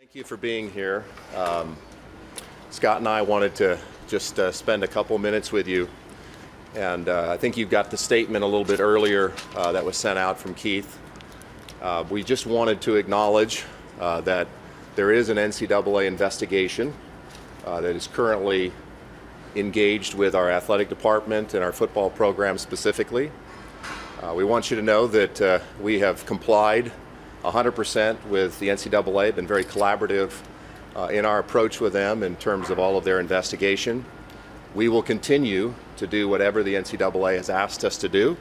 Thank you for being here. Scott and I wanted to just spend a couple minutes with you. And I think you got the statement a little bit earlier that was sent out from Keith. We just wanted to acknowledge that there is an NCAA investigation that is currently engaged with our athletic department and our football program specifically. We want you to know that we have complied 100% with the NCAA, been very collaborative in our approach with them in terms of all of their investigation. We will continue to do whatever the NCAA has asked us to do.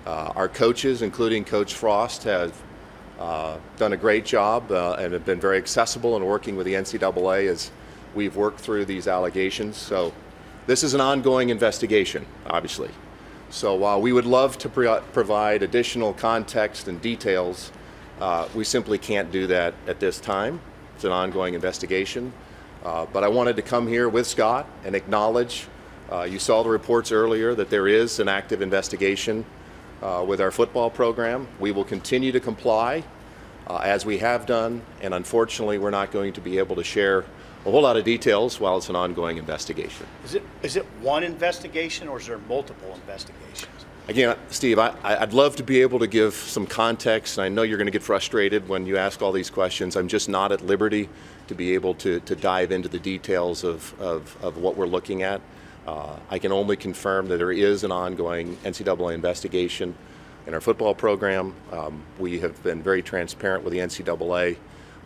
Our coaches, including Coach Frost, have done a great job and have been very accessible in working with the NCAA as we've worked through these allegations. So this is an ongoing investigation, obviously. So while we would love to provide additional context and details, we simply can't do that at this time. It's an ongoing investigation. But I wanted to come here with Scott and acknowledge, you saw the reports earlier, that there is an active investigation with our football program. We will continue to comply as we have done, and unfortunately we're not going to be able to share a whole lot of details while it's an ongoing investigation. Is it one investigation, or is there multiple investigations? Again, Steve, I'd love to be able to give some context, and I know you're going to get frustrated when you ask all these questions. I'm just not at liberty to be able to dive into the details of what we're looking at. I can only confirm that there is an ongoing NCAA investigation in our football program. We have been very transparent with the NCAA,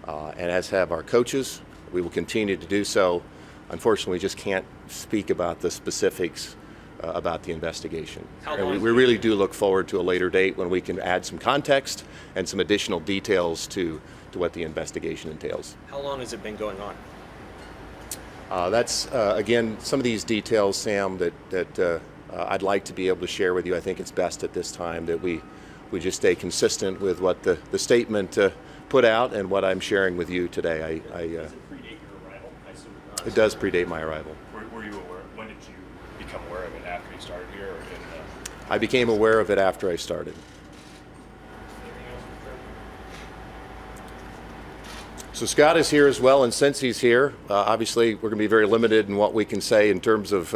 and as have our coaches. We will continue to do so. Unfortunately, we just can't speak about the specifics about the investigation. And we really do look forward to a later date when we can add some context and some additional details to what the investigation entails. How long has it been going on? That's, again, some of these details, Sam, that I'd like to be able to share with you. I think it's best at this time that we just stay consistent with what the statement put out and what I'm sharing with you today. Does it predate your arrival? I assume not. It does predate my arrival. Were you aware? When did you become aware of it? After you started here, or in I became aware of it after I started. So Scott is here as well, and since he's here, obviously we're going to be very limited in what we can say in terms of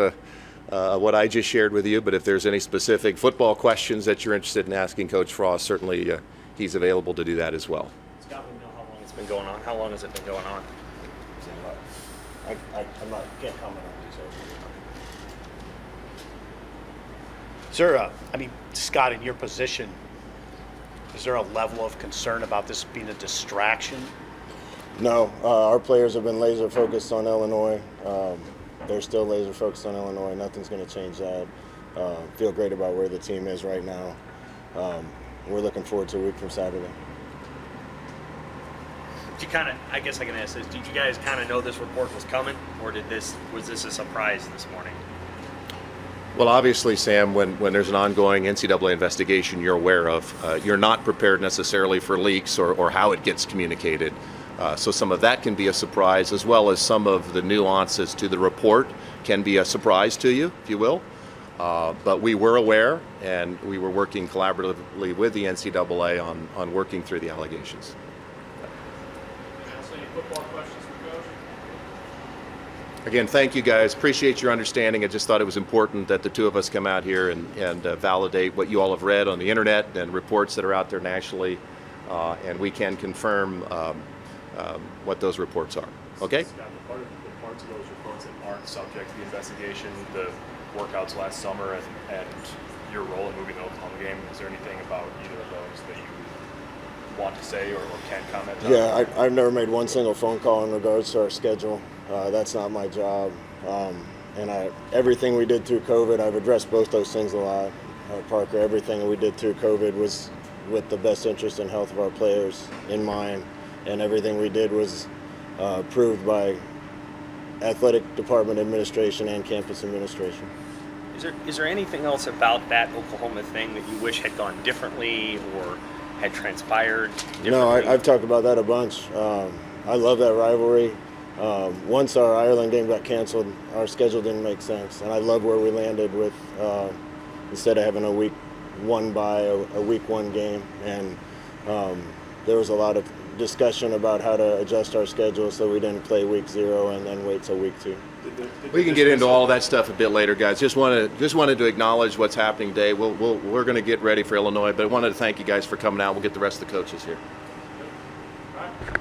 what I just shared with you, but if there's any specific football questions that you're interested in asking Coach Frost, certainly he's available to do that as well. Scott, we know how long it's been going on. How long has it been going on? Can't comment on these. Sir, Scott, in your position, is there a level of concern about this being a distraction? No, our players have been laser focused on Illinois. They're still laser focused on Illinois. Nothing's going to change that. Feel great about where the team is right now. We're looking forward to a week from Saturday. I guess I can ask this, did you guys kind of know this report was coming, or was this a surprise this morning? Well, obviously, Sam, when there's an ongoing NCAA investigation you're aware of, you're not prepared necessarily for leaks or how it gets communicated. So some of that can be a surprise, as well as some of the nuances to the report can be a surprise to you, if you will. But we were aware, and we were working collaboratively with the NCAA on working through the allegations. any football questions for Coach? Again, thank you guys. Appreciate your understanding. I just thought it was important that the two of us come out here and validate what you all have read on the internet and reports that are out there nationally, and we can confirm what those reports are. Okay? Scott, the parts of those reports that aren't subject to the investigation, the workouts last summer and your role in moving the Oklahoma game, is there anything about either of those that you want to say or can comment on? Yeah, I've never made one single phone call in regards to our schedule. That's not my job. And everything we did through COVID, I've addressed both those things a lot. Parker, everything that we did through COVID was with the best interest and health of our players in mind. And everything we did was approved by athletic department administration and campus administration. Is there anything else about that Oklahoma thing that you wish had gone differently or had transpired differently? No, I've talked about that a bunch. I love that rivalry. Once our Ireland game got canceled, our schedule didn't make sense, and I love where we landed with instead of having a week one bye, a week one game, and there was a lot of discussion about how to adjust our schedule so we didn't play week 0 and then wait till week 2. We can get into all that stuff a bit later, guys. Just wanted to acknowledge what's happening today. We're going to get ready for Illinois, but I wanted to thank you guys for coming out. We'll get the rest of the coaches here. All right.